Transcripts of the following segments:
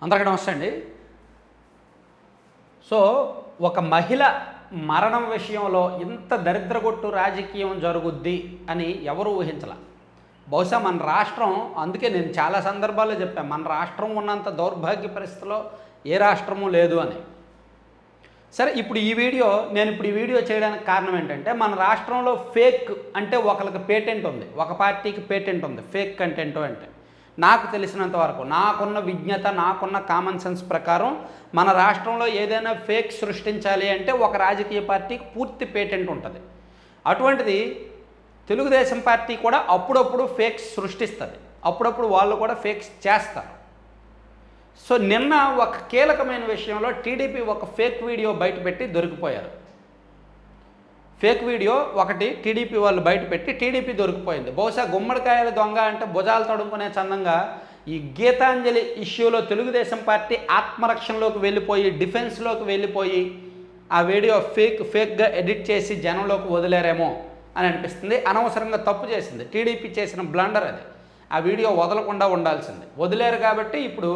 అందరికీ నమస్తే అండి. సో ఒక మహిళ మరణం విషయంలో ఇంత దరిద్రగొట్టు రాజకీయం జరుగుద్ది అని ఎవరు ఊహించలా. బహుశా మన రాష్ట్రం, అందుకే నేను చాలా సందర్భాల్లో చెప్పాను, మన రాష్ట్రం ఉన్నంత దౌర్భాగ్య పరిస్థితిలో ఏ రాష్ట్రము లేదు అని. సరే, నేను ఈ వీడియో చేయడానికి కారణం ఏంటంటే, మన రాష్ట్రంలో ఫేక్ అంటే ఒకరికి పేటెంట్ ఉంది, ఒక పార్టీకి పేటెంట్ ఉంది ఫేక్ కంటెంట్ అంటే. నాకు తెలిసినంత వరకు, నాకున్న విజ్ఞత, నాకున్న కామన్ సెన్స్ ప్రకారం మన రాష్ట్రంలో ఏదైనా ఫేక్ సృష్టించాలి అంటే ఒక రాజకీయ పార్టీకి పూర్తి పేటెంట్ ఉంటుంది. అటువంటిది తెలుగుదేశం పార్టీ కూడా అప్పుడప్పుడు ఫేక్స్ సృష్టిస్తుంది, అప్పుడప్పుడు వాళ్ళు కూడా ఫేక్స్ చేస్తారు. సో నిన్న ఒక కీలకమైన విషయంలో టీడీపీ ఒక ఫేక్ వీడియో బయటపెట్టి దొరికిపోయారు. ఫేక్ వీడియో ఒకటి టీడీపీ వాళ్ళు బయటపెట్టి టీడీపీ దొరికిపోయింది. బహుశా గుమ్మడికాయల దొంగ అంటే భుజాలు తడుముకునే చందంగా ఈ గీతాంజలి ఇష్యూలో తెలుగుదేశం పార్టీ ఆత్మరక్షణలోకి వెళ్ళిపోయి, డిఫెన్స్లోకి వెళ్ళిపోయి ఆ వీడియో ఫేక్గా ఎడిట్ చేసి జనంలోకి వదిలేరేమో అని అనిపిస్తుంది. అనవసరంగా తప్పు చేసింది టీడీపీ, చేసిన బ్లండర్ అది. ఆ వీడియో వదలకుండా ఉండాల్సింది, వదిలేరు కాబట్టి ఇప్పుడు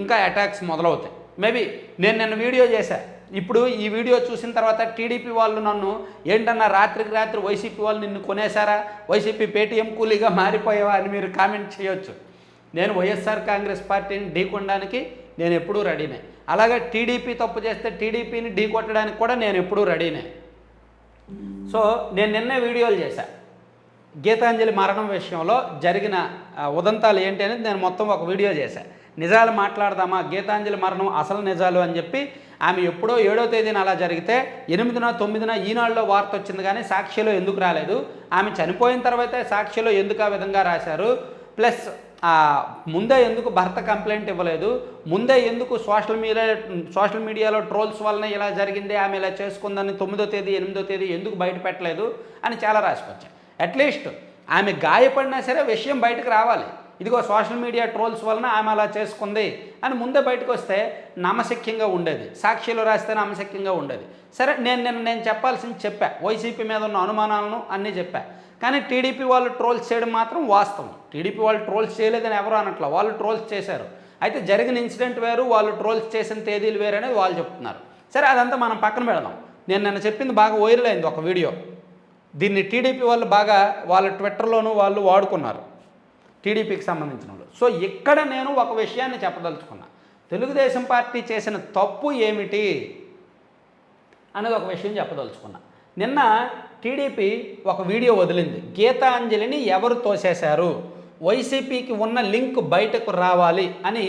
ఇంకా అటాక్స్ మొదలవుతాయి. మేబీ నేను నిన్న వీడియో చేశా, ఇప్పుడు ఈ వీడియో చూసిన తర్వాత టీడీపీ వాళ్ళు నన్ను ఏంటన్నా రాత్రికి రాత్రి వైసీపీ వాళ్ళు నిన్ను కొనేశారా, వైసీపీ పేటీఎం కూలీగా మారిపోయావా అని మీరు కామెంట్ చేయొచ్చు. నేను వైఎస్ఆర్ కాంగ్రెస్ పార్టీని ఢీకొనడానికి నేను ఎప్పుడూ రెడీనే. అలాగే టీడీపీ తప్పు చేస్తే టీడీపీని ఢీకొట్టడానికి కూడా నేను ఎప్పుడూ రెడీనే. సో నేను నిన్నే వీడియోలు చేశా, గీతాంజలి మరణం విషయంలో జరిగిన ఉదంతాలు ఏంటి అనేది నేను మొత్తం ఒక వీడియో చేశా. నిజాలు మాట్లాడదామా, గీతాంజలి మరణం అసలు నిజాలు అని చెప్పి. ఆమె ఎప్పుడో 7వ తేదీన అలా జరిగితే 8న 9న ఈనాడులో వార్త వచ్చింది, కానీ సాక్షిలో ఎందుకు రాలేదు? ఆమె చనిపోయిన తర్వాతే సాక్షిలో ఎందుకు ఆ విధంగా రాశారు? ప్లస్ ముందే ఎందుకు భర్త కంప్లైంట్ ఇవ్వలేదు? ముందే ఎందుకు సోషల్ మీడియాలో ట్రోల్స్ వలన ఇలా జరిగింది, ఆమె ఇలా చేసుకుందని 9వ తేదీ 8వ తేదీ ఎందుకు బయట పెట్టలేదు అని చాలా రాసుకొచ్చాయి. అట్లీస్ట్ ఆమె గాయపడినా సరే విషయం బయటకు రావాలి. ఇదిగో సోషల్ మీడియా ట్రోల్స్ వలన ఆమె అలా చేసుకుంది అని ముందే బయటకు వస్తే నమ్మశక్యంగా ఉండేది, సాక్షిలో రాస్తే నమ్మశక్యంగా ఉండేది. సరే, నేను చెప్పాల్సింది చెప్పా, వైసీపీ మీద ఉన్న అనుమానాలను అన్నీ చెప్పా. కానీ టీడీపీ వాళ్ళు ట్రోల్స్ చేయడం మాత్రం వాస్తవం. టీడీపీ వాళ్ళు ట్రోల్స్ చేయలేదని ఎవరు అనట్లా, వాళ్ళు ట్రోల్స్ చేశారు. అయితే జరిగిన ఇన్సిడెంట్ వేరు, వాళ్ళు ట్రోల్స్ చేసిన తేదీలు వేరు అనేది వాళ్ళు చెప్తున్నారు. సరే, అదంతా మనం పక్కన పెడదాం. నేను నిన్న చెప్పింది బాగా వైరల్ అయింది ఒక వీడియో. దీన్ని టీడీపీ వాళ్ళు బాగా వాళ్ళ ట్విట్టర్లోనూ వాళ్ళు వాడుకున్నారు, టీడీపీకి సంబంధించిన వాళ్ళు. సో ఇక్కడ నేను ఒక విషయాన్ని చెప్పదలుచుకున్నా, తెలుగుదేశం పార్టీ చేసిన తప్పు ఏమిటి అనేది ఒక విషయం చెప్పదలుచుకున్నా. నిన్న టీడీపీ ఒక వీడియో వదిలింది, గీతాంజలిని ఎవరు తోసేశారు, వైసీపీకి ఉన్న లింక్ బయటకు రావాలి అని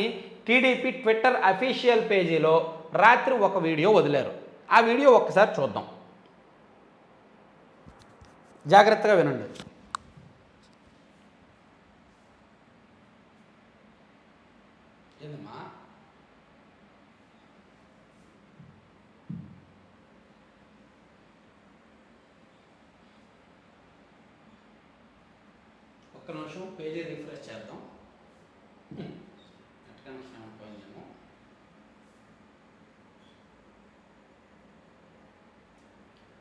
టీడీపీ ట్విట్టర్ అఫీషియల్ పేజీలో రాత్రి ఒక వీడియో వదిలారు. ఆ వీడియో ఒక్కసారి చూద్దాం, జాగ్రత్తగా వినండి. ఏందమ్మా ఒక్క నిమిషం పేజీ రిఫ్రెష్ చేద్దాం. నెట్ కనెక్షన్ అయిపోయిందేమో.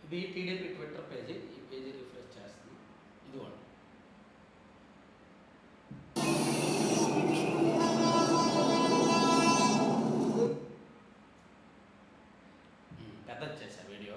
ఇది టీడీపీ ట్విట్టర్ పేజీ, ఈ పేజీ రిఫ్రెష్ చేస్తున్నాం. ఇదిగోండి, పెద్దది చేశా వీడియో.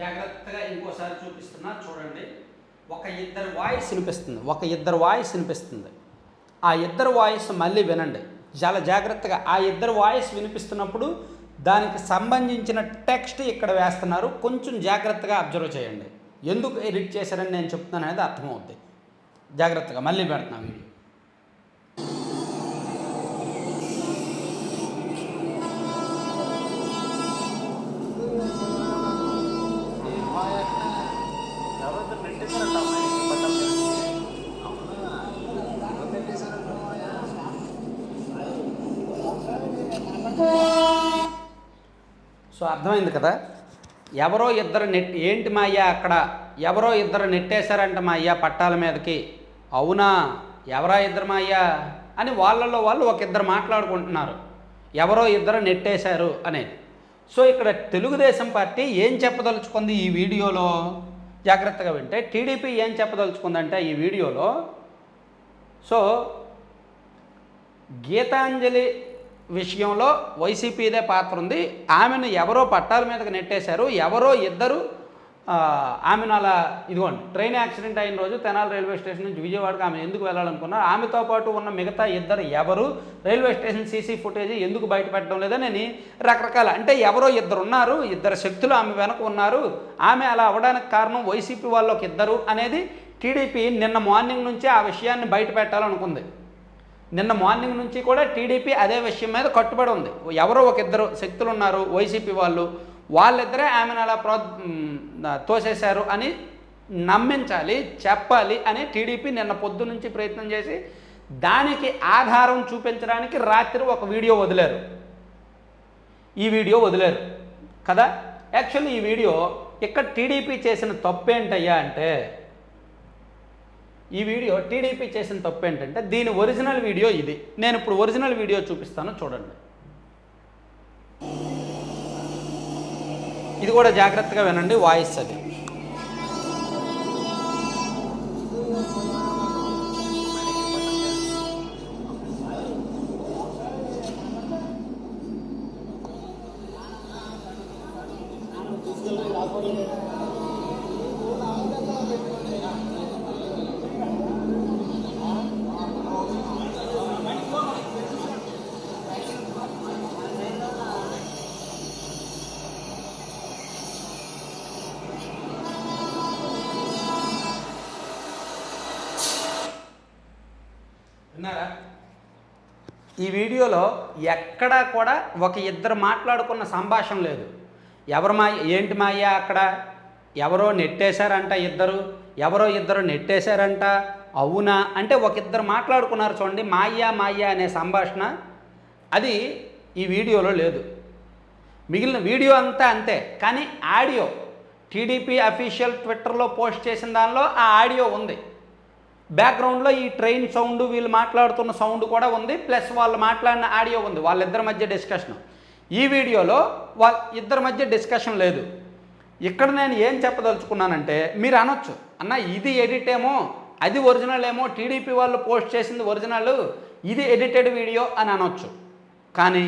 జాగ్రత్తగా ఇంకోసారి చూపిస్తున్నా చూడండి. ఒక ఇద్దరు వాయిస్ వినిపిస్తుంది. ఆ ఇద్దరు వాయిస్ మళ్ళీ వినండి చాలా జాగ్రత్తగా. ఆ ఇద్దరు వాయిస్ వినిపిస్తున్నప్పుడు దానికి సంబంధించిన టెక్స్ట్ ఇక్కడ వేస్తున్నారు, కొంచెం జాగ్రత్తగా అబ్జర్వ్ చేయండి. ఎందుకు ఎడిట్ చేశారని నేను చెప్తున్నాను అనేది అర్థమవుద్ది. జాగ్రత్తగా మళ్ళీ పెడుతున్నా వీడియో. సో అర్థమైంది కదా. ఎవరో ఇద్దరు ఏంటి మా అయ్యా అక్కడ ఎవరో ఇద్దరు నెట్టేశారంట మా అయ్యా పట్టాల మీదకి. అవునా, ఎవరా ఇద్దరు మా అయ్యా అని వాళ్ళల్లో వాళ్ళు ఒక ఇద్దరు మాట్లాడుకుంటున్నారు, ఎవరో ఇద్దరు నెట్టేశారు అనేది. సో ఇక్కడ తెలుగుదేశం పార్టీ ఏం చెప్పదలుచుకుంది ఈ వీడియోలో జాగ్రత్తగా వింటే, టీడీపీ ఏం చెప్పదలుచుకుందంటే ఈ వీడియోలో, సో గీతాంజలి విషయంలో వైసీపీదే పాత్ర ఉంది, ఆమెను ఎవరో పట్టాల మీదకి నెట్టేశారు, ఎవరో ఇద్దరు ఆమెను అలా ఇదిగోండి ట్రైన్ యాక్సిడెంట్ అయిన రోజు తెనాలి రైల్వే స్టేషన్ నుంచి విజయవాడకు ఆమె ఎందుకు వెళ్ళాలనుకున్నారు, ఆమెతో పాటు ఉన్న మిగతా ఇద్దరు ఎవరు, రైల్వే స్టేషన్ సీసీ ఫుటేజ్ ఎందుకు బయటపెట్టడం లేదని రకరకాల, అంటే ఎవరో ఇద్దరు ఉన్నారు, ఇద్దరు శక్తులు ఆమె వెనక ఉన్నారు, ఆమె అలా అవ్వడానికి కారణం వైసీపీ వాళ్ళకి ఇద్దరు అనేది టీడీపీ నిన్న మార్నింగ్ నుంచే ఆ విషయాన్ని బయట పెట్టాలనుకుంది. నిన్న మార్నింగ్ నుంచి కూడా టీడీపీ అదే విషయం మీద కట్టుబడి ఉంది. ఎవరో ఒక ఇద్దరు శక్తులు ఉన్నారు వైసీపీ వాళ్ళిద్దరే ఆమెను అలా తోసేశారు అని నమ్మించాలి, చెప్పాలి అని టీడీపీ నిన్న పొద్దు నుంచి ప్రయత్నం చేసి దానికి ఆధారం చూపించడానికి రాత్రి ఒక వీడియో వదిలారు. ఈ వీడియో వదిలారు కదా. యాక్చువల్లీ ఈ వీడియో ఇక్కడ టీడీపీ చేసిన తప్పేంటయ్యా అంటే, ఈ వీడియో టీడీపీ చేసిన తప్పు ఏంటంటే, దీని ఒరిజినల్ వీడియో ఇది. నేను ఇప్పుడు ఒరిజినల్ వీడియో చూపిస్తాను చూడండి. ఇది కూడా జాగ్రత్తగా వినండి, వాయిస్ అది. విన్నారా? ఈ వీడియోలో ఎక్కడా కూడా ఒక ఇద్దరు మాట్లాడుకున్న సంభాషణ లేదు. ఎవరు మా ఏంటి మా అయ్యా అక్కడ ఎవరో నెట్టేశారంట ఇద్దరు, ఎవరో ఇద్దరు నెట్టేశారంట, అవునా అంటే ఒక ఇద్దరు మాట్లాడుకున్నారు చూడండి, మా అయ్యా అనే సంభాషణ అది ఈ వీడియోలో లేదు. మిగిలిన వీడియో అంతా అంతే, కానీ ఆడియో టీడీపీ అఫీషియల్ ట్విట్టర్లో పోస్ట్ చేసిన దానిలో ఆ ఆడియో ఉంది. బ్యాక్గ్రౌండ్లో ఈ ట్రైన్ సౌండ్, వీళ్ళు మాట్లాడుతున్న సౌండ్ కూడా ఉంది, ప్లస్ వాళ్ళు మాట్లాడిన ఆడియో ఉంది, వాళ్ళిద్దరి మధ్య డిస్కషన్. ఈ వీడియోలో ఇద్దరి మధ్య డిస్కషన్ లేదు. ఇక్కడ నేను ఏం చెప్పదలుచుకున్నానంటే, మీరు అనొచ్చు అన్న ఇది ఎడిట్ ఏమో, అది ఒరిజినల్ ఏమో, టీడీపీ వాళ్ళు పోస్ట్ చేసింది ఒరిజినల్, ఇది ఎడిటెడ్ వీడియో అని అనొచ్చు. కానీ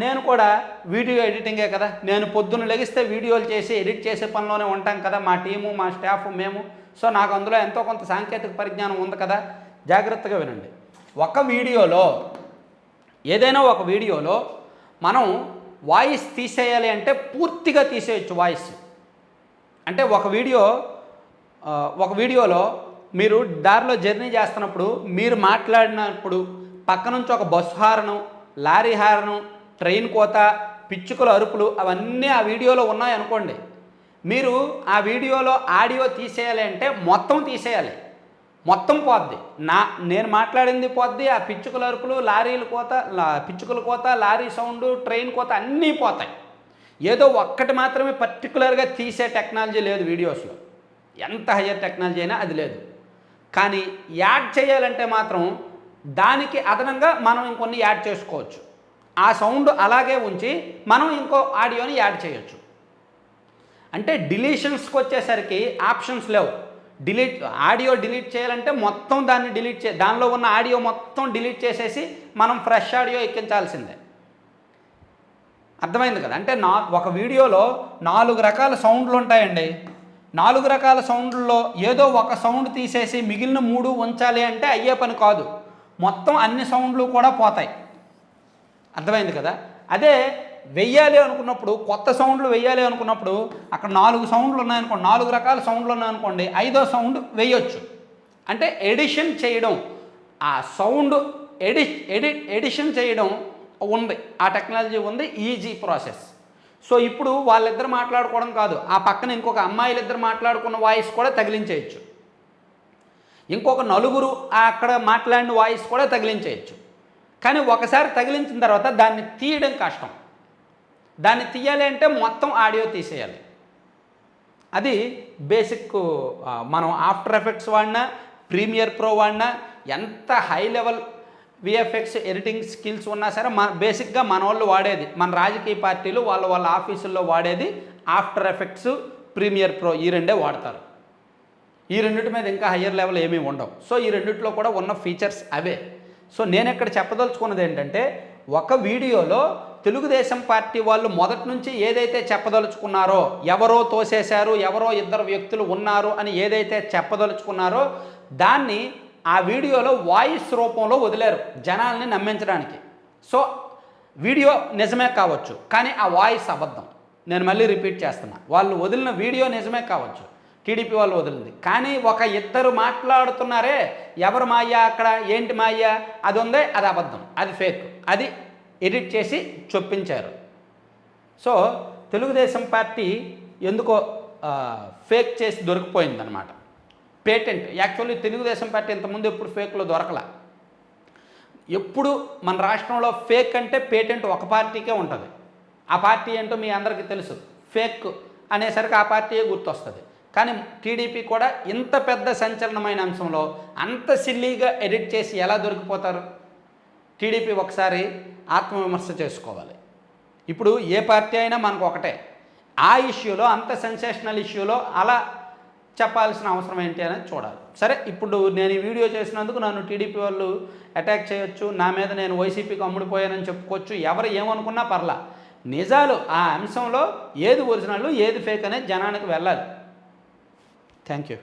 నేను కూడా వీడియో ఎడిటింగే కదా, నేను పొద్దున్న లెగిస్తే వీడియోలు చేసి ఎడిట్ చేసే పనిలోనే ఉంటాం కదా, మా టీము మా స్టాఫ్ మేము. సో నాకు అందులో ఎంతో కొంత సాంకేతిక పరిజ్ఞానం ఉంది కదా. జాగ్రత్తగా వినండి. ఏదైనా ఒక వీడియోలో మనం వాయిస్ తీసేయాలి అంటే పూర్తిగా తీసేయచ్చు వాయిస్. అంటే ఒక వీడియోలో మీరు దారిలో జర్నీ చేస్తున్నప్పుడు, మీరు మాట్లాడినప్పుడు పక్క నుంచి ఒక bus horn, lorry horn, train కోత, పిచ్చుకల అరుపులు అవన్నీ ఆ వీడియోలో ఉన్నాయనుకోండి, మీరు ఆ వీడియోలో ఆడియో తీసేయాలి అంటే మొత్తం తీసేయాలి, మొత్తం పోద్ది. నేను మాట్లాడింది పోద్ది, ఆ పిచ్చుకల అరుపులు, పిచ్చుకల కోత, లారీ సౌండ్, ట్రైన్ కోత అన్నీ పోతాయి. ఏదో ఒక్కటి మాత్రమే పర్టికులర్గా తీసే టెక్నాలజీ లేదు వీడియోస్లో, ఎంత హయ్యర్ టెక్నాలజీ అయినా అది లేదు. కానీ యాడ్ చేయాలంటే మాత్రం దానికి అదనంగా మనం ఇంకొన్ని యాడ్ చేసుకోవచ్చు. ఆ సౌండ్ అలాగే ఉంచి మనం ఇంకో ఆడియోని యాడ్ చేయొచ్చు. అంటే డిలీషన్స్కి వచ్చేసరికి ఆప్షన్స్ లేవు. ఆడియో డిలీట్ చేయాలంటే మొత్తం దాన్ని దానిలో ఉన్న ఆడియో మొత్తం డిలీట్ చేసేసి మనం ఫ్రెష్ ఆడియో ఎక్కించాల్సిందే. అర్థమైంది కదా. అంటే ఒక వీడియోలో 4 రకాల సౌండ్లు ఉంటాయండి. 4 రకాల సౌండ్లలో ఏదో ఒక సౌండ్ తీసేసి మిగిలిన 3 ఉంచాలి అంటే అయ్యే పని కాదు. మొత్తం అన్ని సౌండ్లు కూడా పోతాయి. అర్థమైంది కదా. అదే వెయ్యాలి అనుకున్నప్పుడు, కొత్త సౌండ్లు వెయ్యాలి అనుకున్నప్పుడు అక్కడ 4 సౌండ్లు ఉన్నాయనుకోండి, 4 రకాల సౌండ్లు ఉన్నాయనుకోండి, 5వ సౌండ్ వేయొచ్చు. అంటే ఎడిషన్ చేయడం, ఆ సౌండ్ ఎడిషన్ చేయడం ఉంది, ఆ టెక్నాలజీ ఉంది, ఈజీ ప్రాసెస్. సో ఇప్పుడు వాళ్ళిద్దరు మాట్లాడుకోవడం కాదు, ఆ పక్కన ఇంకొక అమ్మాయిలిద్దరు మాట్లాడుకున్న వాయిస్ కూడా తగిలించేయచ్చు, ఇంకొక 4 అక్కడ మాట్లాడిన వాయిస్ కూడా తగిలించేయచ్చు. కానీ ఒకసారి తగిలించిన తర్వాత దాన్ని తీయడం కష్టం. దాన్ని తీయాలి అంటే మొత్తం ఆడియో తీసేయాలి. అది బేసిక్. మనం ఆఫ్టర్ ఎఫెక్ట్స్ వాడినా, ప్రీమియర్ ప్రో వాడినా, ఎంత high level VFX editing skills ఉన్నా సరే బేసిక్గా మన వాళ్ళు వాడేది, మన రాజకీయ పార్టీలు వాళ్ళ ఆఫీసుల్లో వాడేది ఆఫ్టర్ ఎఫెక్ట్స్, ప్రీమియర్ ప్రో, ఈ రెండే వాడతారు. ఈ రెండిటి మీద ఇంకా హయ్యర్ లెవెల్ ఏమీ ఉండవు. సో ఈ రెండిట్లో కూడా ఉన్న ఫీచర్స్ అవే. సో నేను ఇక్కడ చెప్పదలుచుకున్నది ఏంటంటే, ఒక వీడియోలో తెలుగుదేశం పార్టీ వాళ్ళు మొదటి నుంచి ఏదైతే చెప్పదలుచుకున్నారో, ఎవరో తోసేశారు, ఎవరో ఇద్దరు వ్యక్తులు ఉన్నారు అని ఏదైతే చెప్పదలుచుకున్నారో దాన్ని ఆ వీడియోలో వాయిస్ రూపంలో వదిలేరు జనాల్ని నమ్మించడానికి. సో వీడియో నిజమే కావచ్చు, కానీ ఆ వాయిస్ అబద్ధం. నేను మళ్ళీ రిపీట్ చేస్తున్నా, వాళ్ళు వదిలిన వీడియో నిజమే కావచ్చు, టీడీపీ వాళ్ళు వదిలింది, కానీ ఒక ఇద్దరు మాట్లాడుతున్నారే, ఎవరు మాయ అక్కడ, ఏంటి మాయ, అది ఉందే, అది అబద్ధం, అది ఫేక్, అది ఎడిట్ చేసి చొప్పించారు. సో తెలుగుదేశం పార్టీ ఎందుకో ఫేక్ చేసి దొరికిపోయిందనమాట. పేటెంట్ యాక్చువల్లీ తెలుగుదేశం పార్టీ ఇంతకుముందు ఎప్పుడు ఫేక్లో దొరకలా. ఎప్పుడు మన రాష్ట్రంలో ఫేక్ అంటే పేటెంట్ ఒక పార్టీకే ఉంటుంది. ఆ పార్టీ ఏంటో మీ అందరికీ తెలుసు. ఫేక్ అనేసరికి ఆ పార్టీయే గుర్తొస్తుంది. కానీ టీడీపీ కూడా ఇంత పెద్ద సంచలనమైన అంశంలో అంత సిల్లీగా ఎడిట్ చేసి ఎలా దొరికిపోతారు? టీడీపీ ఒకసారి ఆత్మవిమర్శ చేసుకోవాలి. ఇప్పుడు ఏ పార్టీ అయినా మనకు ఒకటే. ఆ ఇష్యూలో, అంత సెన్సేషనల్ ఇష్యూలో అలా చెప్పాల్సిన అవసరం ఏంటి అనేది చూడాలి. సరే, ఇప్పుడు నేను ఈ వీడియో చేసినందుకు నన్ను టీడీపీ వాళ్ళు అటాక్ చేయొచ్చు, నా మీద నేను వైసీపీకి అమ్ముడిపోయానని చెప్పుకోవచ్చు, ఎవరు ఏమనుకున్నా పర్లా. నిజాలు ఆ అంశంలో ఏది ఒరిజినల్, ఏది ఫేక్ అనేది జనానికి వెళ్ళాలి. Thank you.